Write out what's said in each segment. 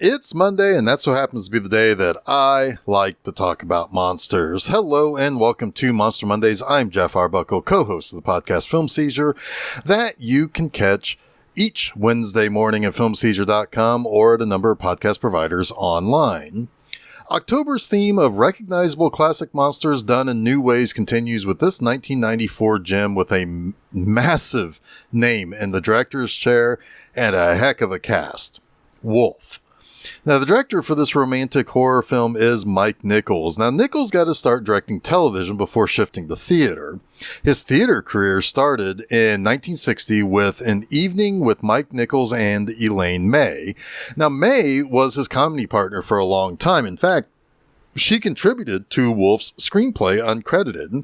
It's Monday, and that so happens to be the day that I like to talk about monsters. Hello, and welcome to Monster Mondays. I'm Jeff Arbuckle, co-host of the podcast Film Seizure, that you can catch each Wednesday morning at filmseizure.com or at a number of podcast providers online. October's theme of recognizable classic monsters done in new ways continues with this 1994 gem with a massive name in the director's chair and a heck of a cast. Wolf. Now, the director for this romantic horror film is Mike Nichols. Now, Nichols got to start directing television before shifting to theater. His theater career started in 1960 with An Evening with Mike Nichols and Elaine May. Now, May was his comedy partner for a long time. In fact, she contributed to Wolf's screenplay uncredited.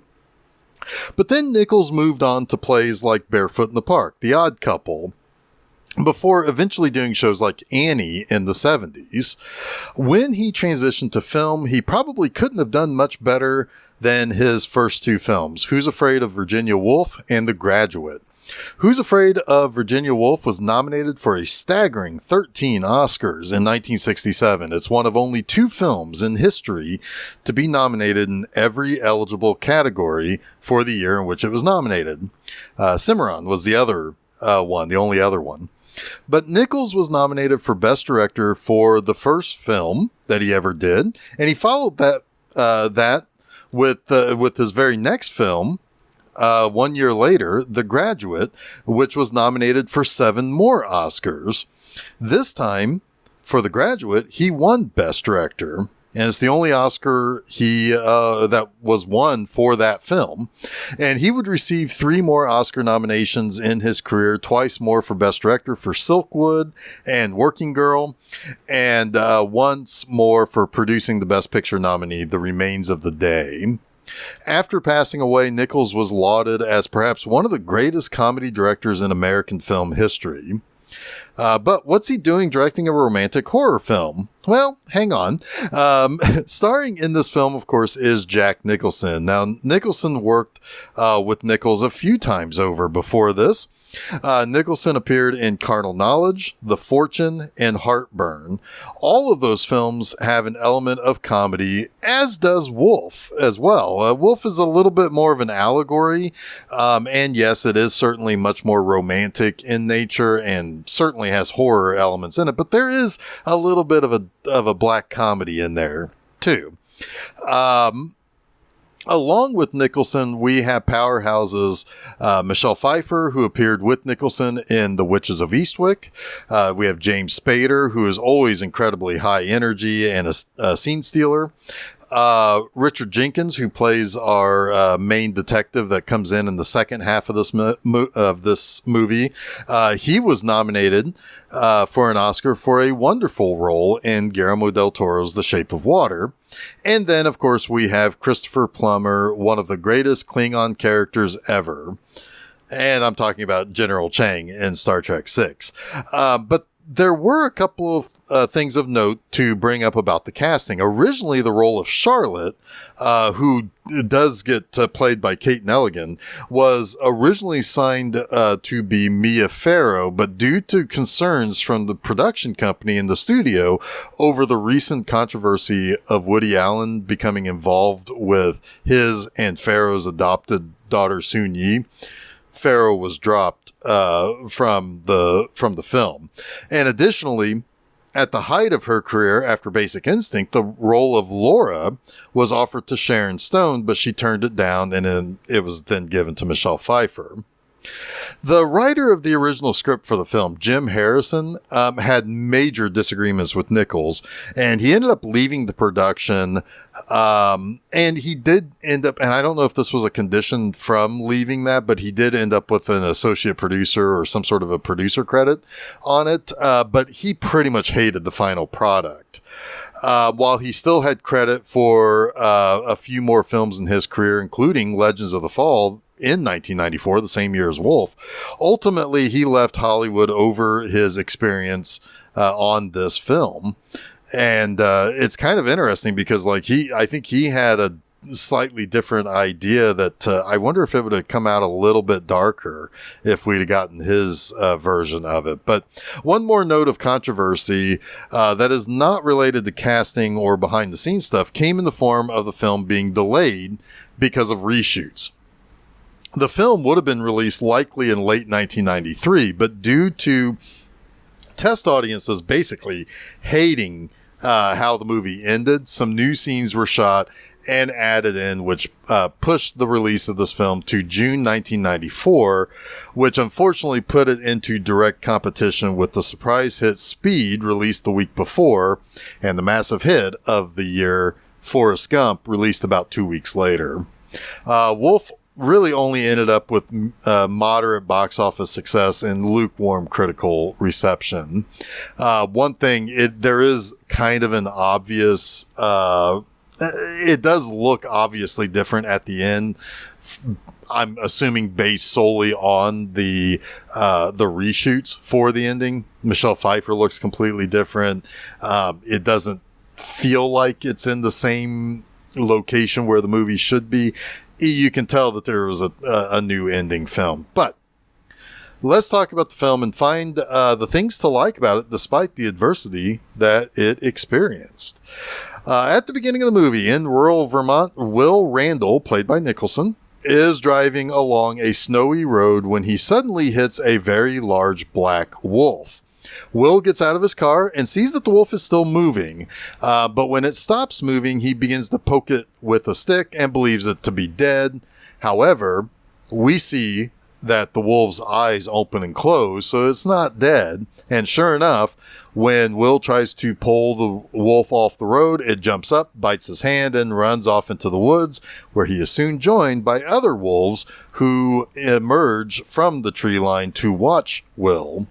But then Nichols moved on to plays like Barefoot in the Park, The Odd Couple, before eventually doing shows like Annie in the 70s. When he transitioned to film, he probably couldn't have done much better than his first two films, Who's Afraid of Virginia Woolf and The Graduate. Who's Afraid of Virginia Woolf was nominated for a staggering 13 Oscars in 1967. It's one of only two films in history to be nominated in every eligible category for the year in which it was nominated. Cimarron was the other one, the only other one. But Nichols was nominated for Best Director for the first film that he ever did, and he followed that with his very next film, 1 year later, The Graduate, which was nominated for 7 more Oscars. This time, for The Graduate, he won Best Director, and it's the only Oscar that was won for that film. And he would receive 3 more Oscar nominations in his career, twice more for Best Director for Silkwood and Working Girl, and once more for producing the Best Picture nominee, The Remains of the Day. After passing away, Nichols was lauded as perhaps one of the greatest comedy directors in American film history. But what's he doing directing a romantic horror film? Well, hang on. Starring in this film, of course, is Jack Nicholson. Now, Nicholson worked with Nichols a few times over before this. Nicholson appeared in Carnal Knowledge, The Fortune, and Heartburn. All of those films have an element of comedy, as does Wolf as well. Wolf is a little bit more of an allegory, and yes, it is certainly much more romantic in nature and certainly has horror elements in it, but there is a little bit of a black comedy in there too. Along with Nicholson, we have powerhouses Michelle Pfeiffer, who appeared with Nicholson in The Witches of Eastwick. We have James Spader, who is always incredibly high energy and a scene stealer. Richard Jenkins, who plays our main detective that comes in the second half of this movie. He was nominated for an Oscar for a wonderful role in Guillermo del Toro's The Shape of Water. And then, of course, we have Christopher Plummer, one of the greatest Klingon characters ever. And I'm talking about General Chang in Star Trek VI. But there were a couple of things of note to bring up about the casting. Originally, the role of Charlotte, who does get played by Kate Nelligan, was originally signed to be Mia Farrow, but due to concerns from the production company in the studio over the recent controversy of Woody Allen becoming involved with his and Farrow's adopted daughter Soon Yi, Farrow was dropped from the film. And additionally, at the height of her career after Basic Instinct, the role of Laura was offered to Sharon Stone, but she turned it down, and then it was then given to Michelle Pfeiffer. The writer of the original script for the film, Jim Harrison, had major disagreements with Nichols, and he ended up leaving the production. And he did end up, and I don't know if this was a condition from leaving that, but he did end up with an associate producer or some sort of a producer credit on it. But he pretty much hated the final product. While he still had credit for a few more films in his career, including Legends of the Fall, in 1994, the same year as Wolf. Ultimately, he left Hollywood over his experience on this film. And it's kind of interesting because I think he had slightly different idea that I wonder if it would have come out a little bit darker if we'd have gotten his version of it. But one more note of controversy that is not related to casting or behind the scenes stuff came in the form of the film being delayed because of reshoots. The film would have been released likely in late 1993, but due to test audiences basically hating how the movie ended, some new scenes were shot and added in, which pushed the release of this film to June 1994, which unfortunately put it into direct competition with the surprise hit Speed, released the week before, and the massive hit of the year Forrest Gump, released about 2 weeks later. Wolf really only ended up with moderate box office success and lukewarm critical reception. One thing, there is kind of an obvious, it does look obviously different at the end. I'm assuming based solely on the reshoots for the ending. Michelle Pfeiffer looks completely different. It doesn't feel like it's in the same location where the movie should be. You can tell that there was a new ending film. But let's talk about the film and find the things to like about it despite the adversity that it experienced. At the beginning of the movie, in rural Vermont, Will Randall, played by Nicholson, is driving along a snowy road when he suddenly hits a very large black wolf. Will gets out of his car and sees that the wolf is still moving, but when it stops moving, he begins to poke it with a stick and believes it to be dead. However, we see that the wolf's eyes open and close, so it's not dead. And sure enough, when Will tries to pull the wolf off the road, it jumps up, bites his hand, and runs off into the woods, where he is soon joined by other wolves who emerge from the tree line to watch Will.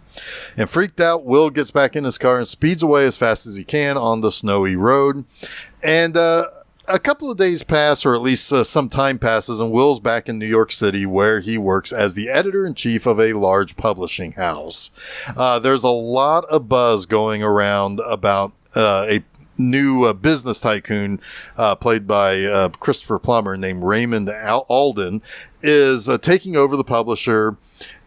And freaked out, Will gets back in his car and speeds away as fast as he can on the snowy road. And a couple of days pass, or at least some time passes, and Will's back in New York City, where he works as the editor-in-chief of a large publishing house. There's a lot of buzz going around about a new business tycoon played by Christopher Plummer named Raymond Alden is taking over the publisher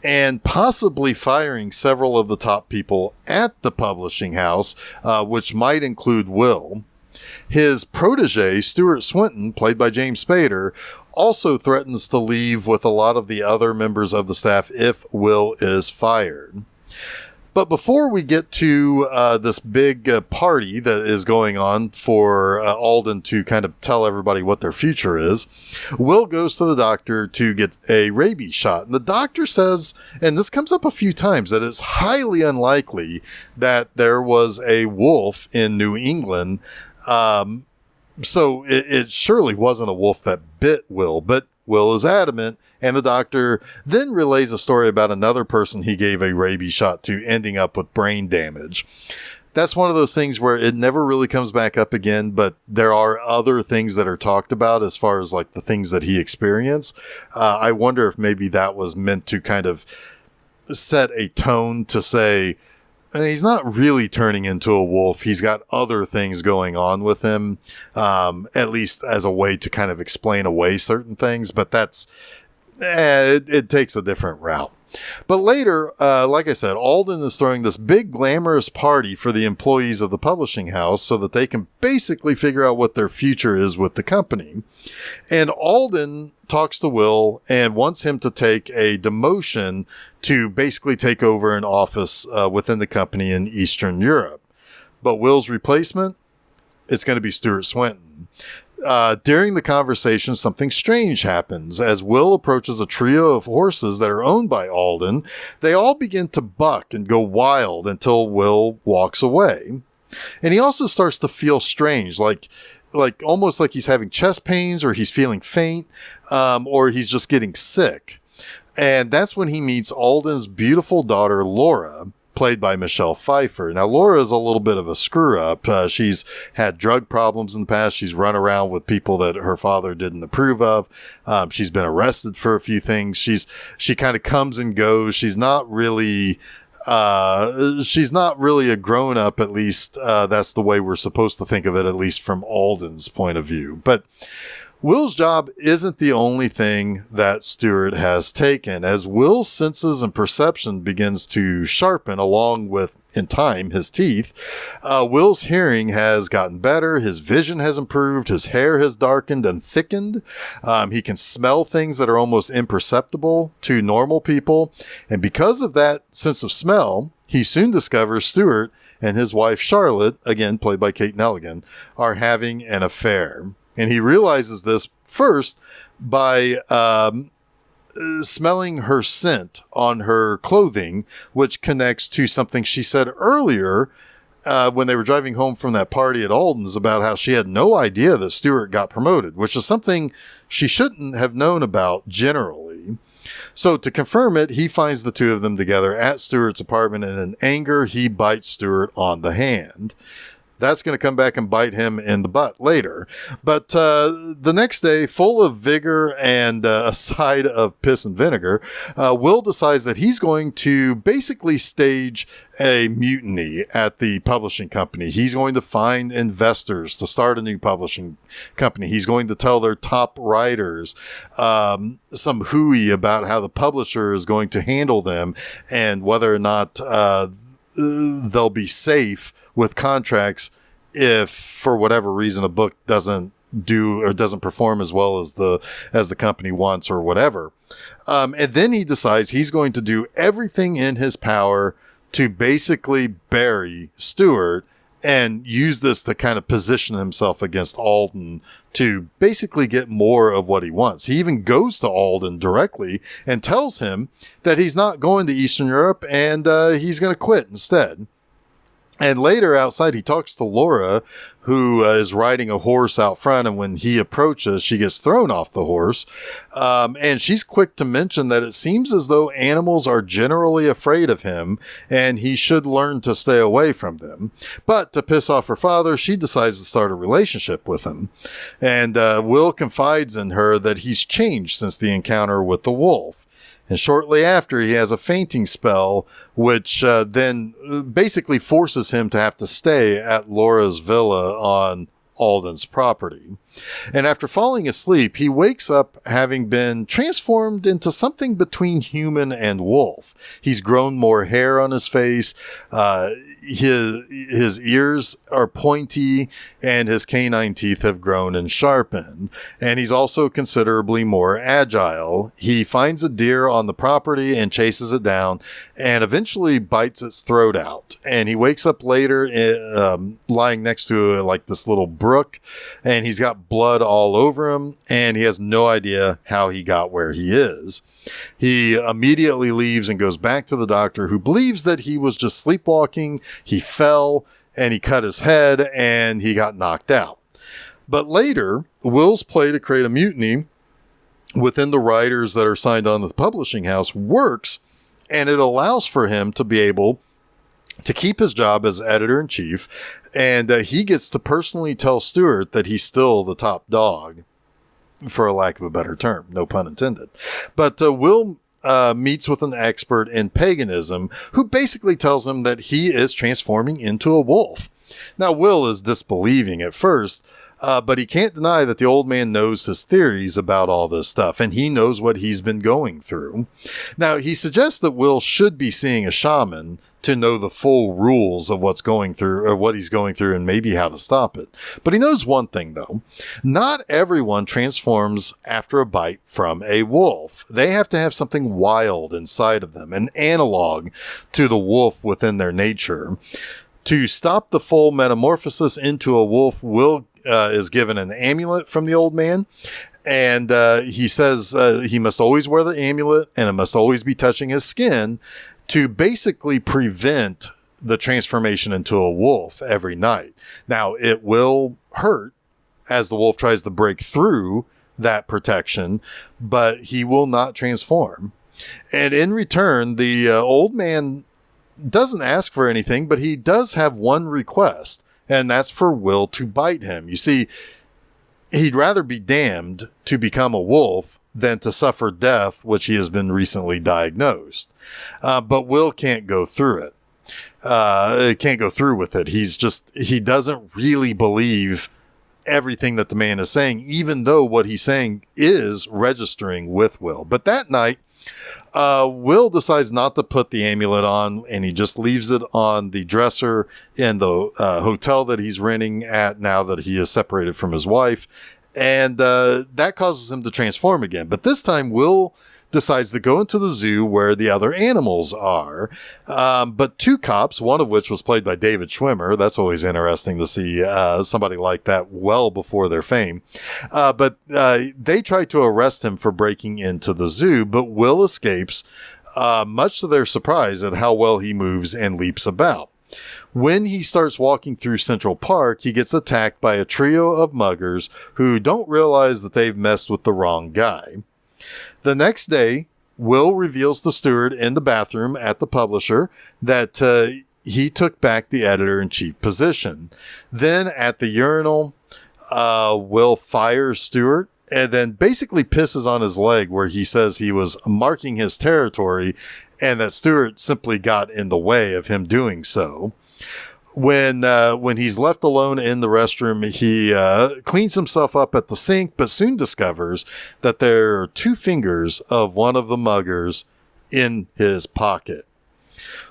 and possibly firing several of the top people at the publishing house, which might include Will. His protege, Stuart Swinton, played by James Spader, also threatens to leave with a lot of the other members of the staff if Will is fired. But before we get to this big party that is going on for Alden to kind of tell everybody what their future is, Will goes to the doctor to get a rabies shot. And the doctor says, and this comes up a few times, that it's highly unlikely that there was a wolf in New England. So it surely wasn't a wolf that bit Will, but Will is adamant, and the doctor then relays a story about another person he gave a rabies shot to ending up with brain damage. That's one of those things where it never really comes back up again, but there are other things that are talked about as far as like the things that he experienced. I wonder if maybe that was meant to kind of set a tone to say, he's not really turning into a wolf. He's got other things going on with him, at least as a way to kind of explain away certain things. But it takes a different route. But later, like I said, Alden is throwing this big glamorous party for the employees of the publishing house so that they can basically figure out what their future is with the company. And Alden talks to Will and wants him to take a demotion to basically take over an office within the company in Eastern Europe. But Will's replacement, it's going to be Stuart Swinton. During the conversation, something strange happens. As Will approaches a trio of horses that are owned by Alden, they all begin to buck and go wild until Will walks away. And he also starts to feel strange, like almost like he's having chest pains, or he's feeling faint, or he's just getting sick. And that's when he meets Alden's beautiful daughter, Laura, played by Michelle Pfeiffer. Now, Laura is a little bit of a screw-up. She's had drug problems in the past. She's run around with people that her father didn't approve of. She's been arrested for a few things. She kind of comes and goes. She's not really a grown-up, at least that's the way we're supposed to think of it, at least from Alden's point of view. But Will's job isn't the only thing that Stuart has taken. As Will's senses and perception begins to sharpen along with, in time, his teeth, Will's hearing has gotten better. His vision has improved. His hair has darkened and thickened. He can smell things that are almost imperceptible to normal people. And because of that sense of smell, he soon discovers Stuart and his wife Charlotte, again played by Kate Nelligan, are having an affair. And he realizes this first by smelling her scent on her clothing, which connects to something she said earlier when they were driving home from that party at Alden's about how she had no idea that Stuart got promoted, which is something she shouldn't have known about generally. So to confirm it, he finds the two of them together at Stuart's apartment, and in anger, he bites Stuart on the hand. That's going to come back and bite him in the butt later. But the next day, full of vigor and a side of piss and vinegar, Will decides that he's going to basically stage a mutiny at the publishing company. He's going to find investors to start a new publishing company. He's going to tell their top writers some hooey about how the publisher is going to handle them and whether or not they'll be safe with contracts if for whatever reason a book doesn't do or doesn't perform as well as the company wants or whatever. And then he decides he's going to do everything in his power to basically bury Stuart and use this to kind of position himself against Alden to basically get more of what he wants. He even goes to Alden directly and tells him that he's not going to Eastern Europe and he's going to quit instead. And later outside, he talks to Laura, who is riding a horse out front. And when he approaches, she gets thrown off the horse. And she's quick to mention that it seems as though animals are generally afraid of him and he should learn to stay away from them. But to piss off her father, she decides to start a relationship with him. And Will confides in her that he's changed since the encounter with the wolf. And shortly after, he has a fainting spell, which then basically forces him to have to stay at Laura's villa on Alden's property. And after falling asleep, he wakes up having been transformed into something between human and wolf. He's grown more hair on his face. His ears are pointy and his canine teeth have grown and sharpened. And he's also considerably more agile. He finds a deer on the property and chases it down and eventually bites its throat out. And he wakes up later lying next to like this little brook, and he's got blood all over him and he has no idea how he got where he is. He immediately leaves and goes back to the doctor, who believes that he was just sleepwalking. He fell and he cut his head and he got knocked out. But later, Will's play to create a mutiny within the writers that are signed on to the publishing house works, and it allows for him to be able to keep his job as editor-in-chief, and he gets to personally tell Stuart that he's still the top dog, for a lack of a better term, no pun intended. But Will meets with an expert in paganism who basically tells him that he is transforming into a wolf. Now, Will is disbelieving at first, but he can't deny that the old man knows his theories about all this stuff, and he knows what he's been going through. Now, he suggests that Will should be seeing a shaman to know the full rules of what's going through or what he's going through and maybe how to stop it. But he knows one thing though. Not everyone transforms after a bite from a wolf. They have to have something wild inside of them, an analog to the wolf within their nature. To stop the full metamorphosis into a wolf, Will is given an amulet from the old man. And he says he must always wear the amulet and it must always be touching his skin to basically prevent the transformation into a wolf every night. Now, it will hurt as the wolf tries to break through that protection, but he will not transform. And in return, the old man doesn't ask for anything, but he does have one request, and that's for Will to bite him. You see, he'd rather be damned to become a wolf than to suffer death, which he has been recently diagnosed. But Will can't go through it. Can't go through with it. He doesn't really believe everything that the man is saying, even though what he's saying is registering with Will. But that night, Will decides not to put the amulet on, and he just leaves it on the dresser in the hotel that he's renting at now that he is separated from his wife. And that causes him to transform again. But this time, Will decides to go into the zoo where the other animals are. But two cops, one of which was played by David Schwimmer. That's always interesting to see somebody like that well before their fame. But they try to arrest him for breaking into the zoo, but Will escapes, much to their surprise at how well he moves and leaps about. When he starts walking through Central Park, he gets attacked by a trio of muggers who don't realize that they've messed with the wrong guy. The next day, Will reveals to Stewart in the bathroom at the publisher that he took back the editor-in-chief position. Then at the urinal, Will fires Stewart and then basically pisses on his leg where he says he was marking his territory and that Stewart simply got in the way of him doing so. When he's left alone in the restroom, he cleans himself up at the sink, but soon discovers that there are 2 fingers of one of the muggers in his pocket.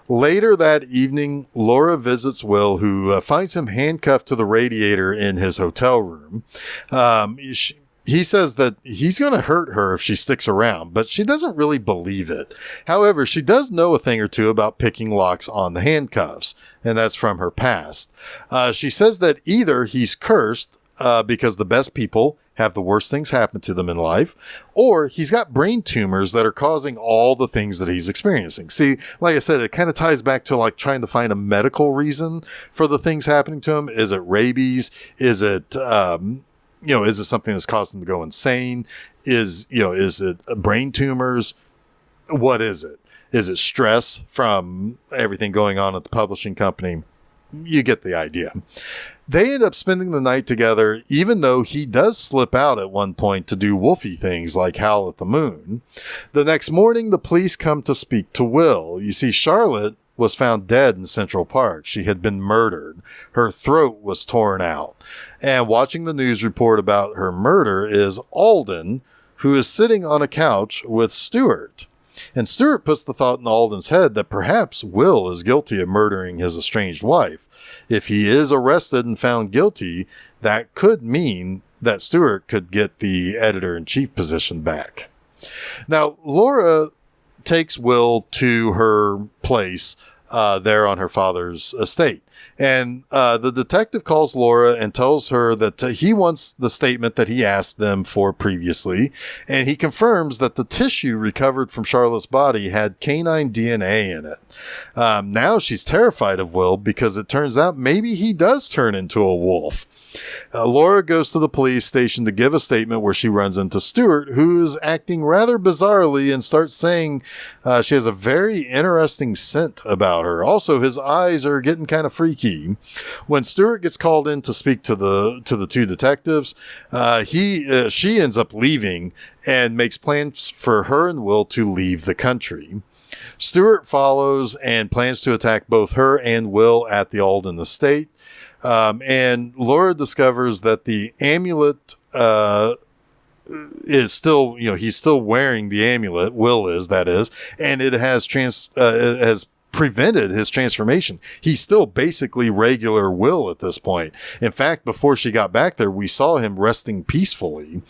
Later that evening, Laura visits Will, who finds him handcuffed to the radiator in his hotel room. He says that he's going to hurt her if she sticks around, but she doesn't really believe it. However, she does know a thing or two about picking locks on the handcuffs, and that's from her past. She says that either he's cursed because the best people have the worst things happen to them in life, or he's got brain tumors that are causing all the things that he's experiencing. See, like I said, it kind of ties back to like trying to find a medical reason for the things happening to him. Is it rabies? Is it... is it something that's caused him to go insane? Is it brain tumors? What is it? Is it stress from everything going on at the publishing company? You get the idea. They end up spending the night together, even though he does slip out at one point to do wolfy things like howl at the moon. The next morning, the police come to speak to Will. You see, Charlotte was found dead in Central Park. She had been murdered. Her throat was torn out. And watching the news report about her murder is Alden, who is sitting on a couch with Stewart. And Stewart puts the thought in Alden's head that perhaps Will is guilty of murdering his estranged wife. If he is arrested and found guilty, that could mean that Stewart could get the editor-in-chief position back. Now, Laura takes Will to her place there on her father's estate. And the detective calls Laura and tells her that he wants the statement that he asked them for previously. And he confirms that the tissue recovered from Charlotte's body had canine DNA in it. Now she's terrified of Will because it turns out maybe he does turn into a wolf. Laura goes to the police station to give a statement where she runs into Stewart, who is acting rather bizarrely and starts saying she has a very interesting scent about her. Also, his eyes are getting kind of freaky. When Stewart gets called in to speak to the 2 detectives, she ends up leaving and makes plans for her and Will to leave the country. Stewart follows and plans to attack both her and Will at the Alden estate. And Laura discovers that the amulet is still, he's still wearing the amulet. Will is, that is, and it has prevented his transformation. He's still basically regular Will at this point. In fact, before she got back there, we saw him resting peacefully.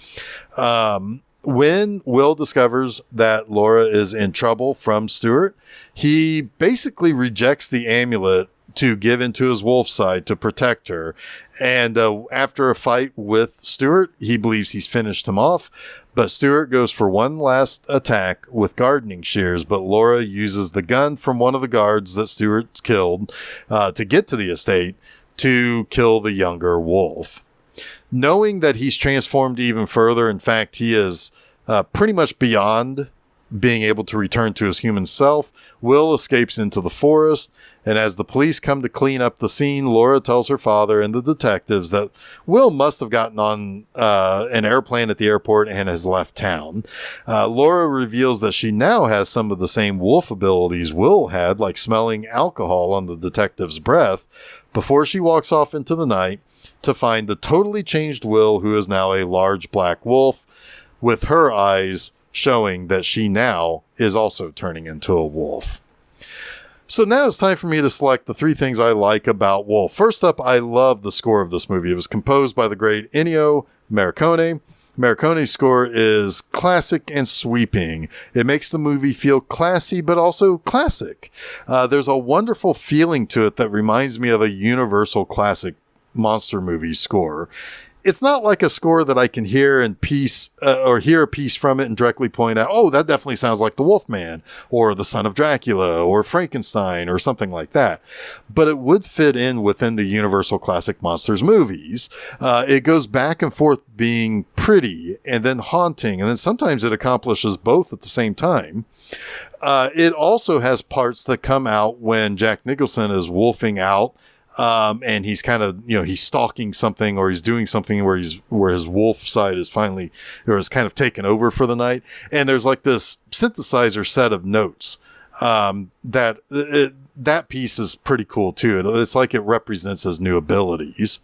When Will discovers that Laura is in trouble from Stewart, he basically rejects the amulet to give into his wolf side to protect her. And after a fight with Stewart, he believes he's finished him off. But Stewart goes for one last attack with gardening shears, but Laura uses the gun from one of the guards that Stewart's killed to get to the estate to kill the younger wolf. Knowing that he's transformed even further, in fact, he is pretty much beyond being able to return to his human self, Will escapes into the forest And as the police come to clean up the scene, Laura tells her father and the detectives that Will must have gotten on an airplane at the airport and has left town. Laura reveals that she now has some of the same wolf abilities Will had, like smelling alcohol on the detective's breath, before she walks off into the night to find the totally changed Will, who is now a large black wolf, with her eyes showing that she now is also turning into a wolf. So now it's time for me to select the 3 things I like about Wolf. First up, I love the score of this movie. It was composed by the great Ennio Morricone. Morricone's score is classic and sweeping. It makes the movie feel classy, but also classic. There's a wonderful feeling to it that reminds me of a Universal classic monster movie score. It's not like a score that I can hear and hear a piece from it and directly point out, oh, that definitely sounds like the Wolfman or the Son of Dracula or Frankenstein or something like that. But it would fit in within the Universal Classic Monsters movies. It goes back and forth being pretty and then haunting, and then sometimes it accomplishes both at the same time. It also has parts that come out when Jack Nicholson is wolfing out. And he's kind of, he's stalking something or he's doing something where his wolf side is finally, or is kind of taken over for the night. And there's like this synthesizer set of notes, that piece is pretty cool too. It's like it represents his new abilities.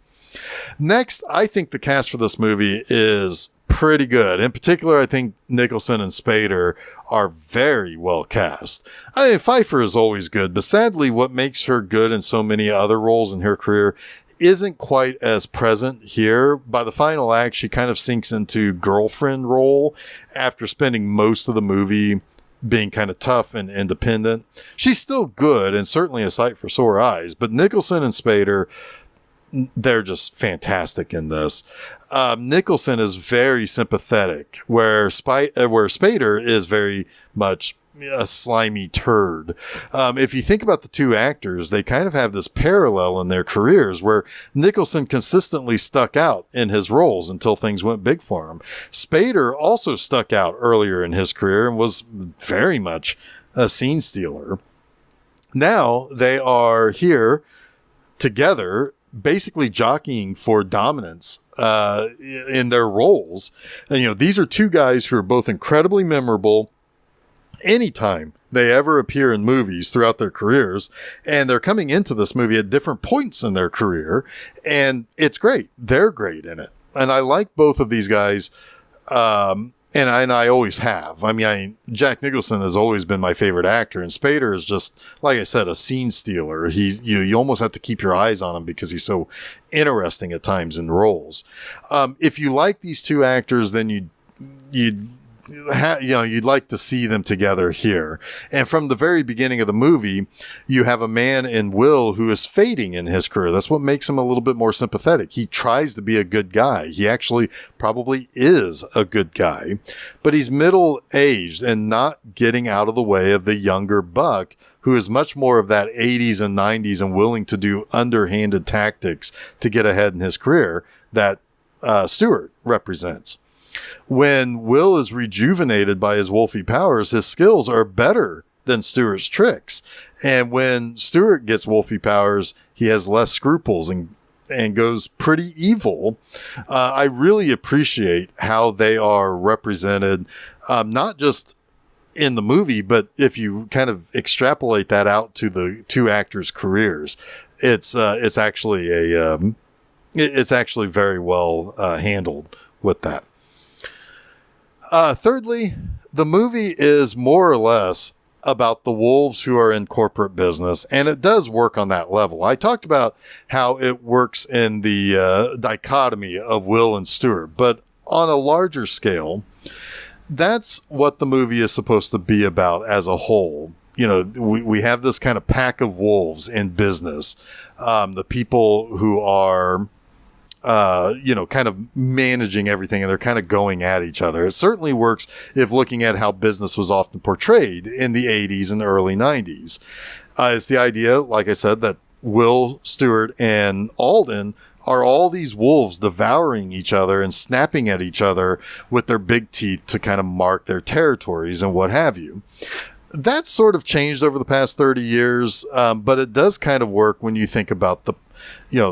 Next, I think the cast for this movie is pretty good. In particular, I think Nicholson and Spader are very well cast. I mean, Pfeiffer is always good, but sadly, what makes her good in so many other roles in her career isn't quite as present here. By the final act, she kind of sinks into girlfriend role after spending most of the movie being kind of tough and independent. She's still good and certainly a sight for sore eyes, but Nicholson and Spader, they're just fantastic in this. Nicholson is very sympathetic, where Spader is very much a slimy turd. If you think about the two actors, they kind of have this parallel in their careers where Nicholson consistently stuck out in his roles until things went big for him. Spader also stuck out earlier in his career and was very much a scene stealer. Now they are here together, basically jockeying for dominance in their roles. And, these are two guys who are both incredibly memorable anytime they ever appear in movies throughout their careers. And they're coming into this movie at different points in their career. And it's great. They're great in it. And I like both of these guys. And I always have. I mean, Jack Nicholson has always been my favorite actor, and Spader is just, like I said, a scene stealer. You almost have to keep your eyes on him because he's so interesting at times in roles. If you like these two actors, then you'd like to see them together here. And from the very beginning of the movie, you have a man in Will who is fading in his career. That's what makes him a little bit more sympathetic. He tries to be a good guy. He actually probably is a good guy, but he's middle-aged and not getting out of the way of the younger buck who is much more of that 80s and 90s and willing to do underhanded tactics to get ahead in his career that Stewart represents. When Will is rejuvenated by his wolfy powers, his skills are better than Stewart's tricks. And when Stewart gets wolfy powers, he has less scruples and goes pretty evil. I really appreciate how they are represented, not just in the movie, but if you kind of extrapolate that out to the two actors' careers, it's actually very well handled with that. Thirdly, the movie is more or less about the wolves who are in corporate business, and it does work on that level. I talked about how it works in the dichotomy of Will and Stewart, but on a larger scale, that's what the movie is supposed to be about as a whole. We have this kind of pack of wolves in business, the people who are kind of managing everything, and they're kind of going at each other. It certainly works if looking at how business was often portrayed in the 80s and early 90s. It's the idea, like I said, that Will, Stewart, and Alden are all these wolves devouring each other and snapping at each other with their big teeth to kind of mark their territories and what have you. that's sort of changed over the past 30 years, but it does kind of work when you think about the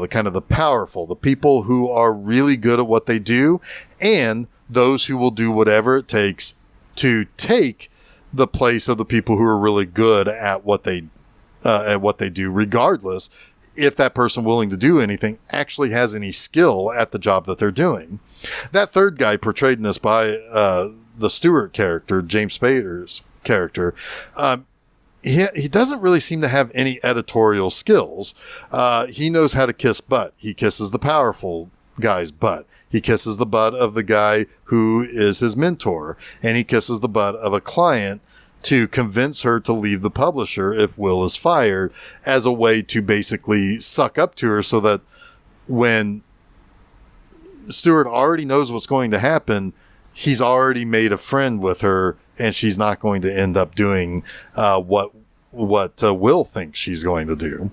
kind of the powerful, the people who are really good at what they do, and those who will do whatever it takes to take the place of the people who are really good at what they do, regardless if that person willing to do anything actually has any skill at the job that they're doing. That third guy portrayed in this by the Stewart character, James Spader's character, he doesn't really seem to have any editorial skills. He knows how to kiss butt. He kisses the powerful guy's butt. He kisses the butt of the guy who is his mentor, and he kisses the butt of a client to convince her to leave the publisher if Will is fired, as a way to basically suck up to her so that when Stewart already knows what's going to happen, he's already made a friend with her, and she's not going to end up doing what Will thinks she's going to do.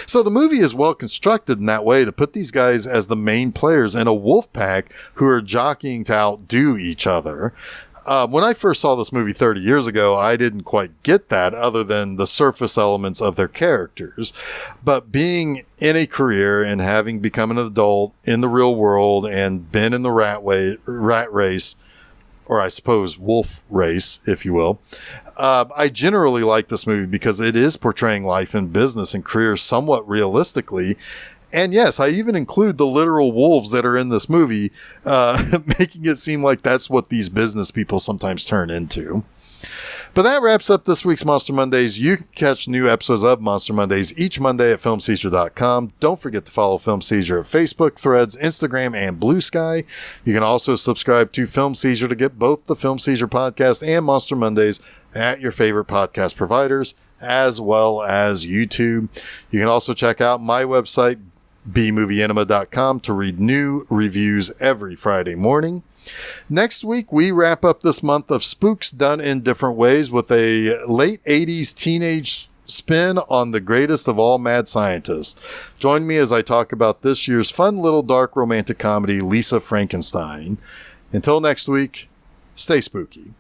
So the movie is well constructed in that way to put these guys as the main players in a wolf pack who are jockeying to outdo each other. When I first saw this movie 30 years ago, I didn't quite get that other than the surface elements of their characters. But being in a career and having become an adult in the real world and been in the rat race, or I suppose wolf race, if you will, I generally like this movie because it is portraying life and business and careers somewhat realistically. And yes, I even include the literal wolves that are in this movie, making it seem like that's what these business people sometimes turn into. But that wraps up this week's Monster Mondays. You can catch new episodes of Monster Mondays each Monday at filmseizure.com. Don't forget to follow Film Seizure at Facebook, Threads, Instagram, and Blue Sky. You can also subscribe to Film Seizure to get both the Film Seizure podcast and Monster Mondays at your favorite podcast providers, as well as YouTube. You can also check out my website, bmovieenema.com, to read new reviews every Friday morning. Next week, we wrap up this month of spooks done in different ways with a late 80s teenage spin on the greatest of all mad scientists. Join me as I talk about this year's fun little dark romantic comedy, Lisa Frankenstein. Until next week, stay spooky.